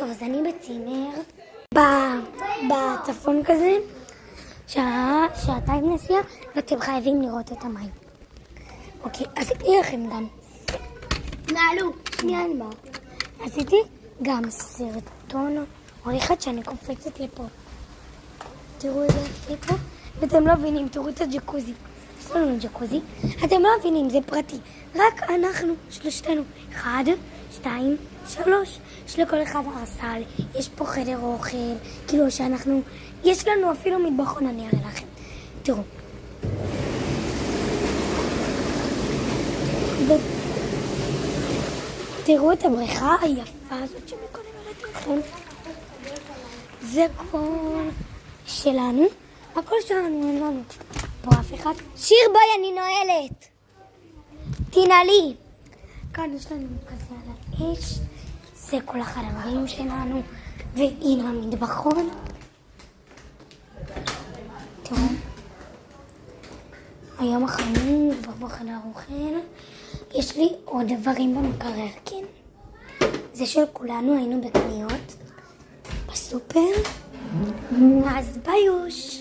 טוב, אז אני בצימר, בצפון כזה, שעתיים נסיעה, ואתם חייבים לראות את המים. אוקיי, עשיתי לכם גם. נעלו. שנייה, אין מה. עשיתי גם סרטון עורכת שאני קופצת לפה. תראו איזה יפה פה, ואתם לא מבינים, תראו את הג'קוזי. יש לנו ג'קוזי, אתם לא מבינים, זה פרטי. רק אנחנו, שלושתנו. 1, 2, 3. יש לכל אחד ארסל, יש פה חדר אוכל, כאילו שאנחנו, יש לנו אפילו מטבחון, אני אראה לכם. תראו. תראו את הבריכה היפה הזאת שמקודם הראיתי לכם. זה כל שלנו, הכל שלנו, אין לנו פה אף אחד. שיר בואי, אני נועלת. תנעלי. כאן יש לנו כזה על האש, זה כל החדרים שלנו, והנה המטבחון. תראו, היום החמים, כבר בחדר אוכל. יש לי עוד דברים במקרר, כן? זה של כולנו, היינו בקניות בסופר, אז ביוש.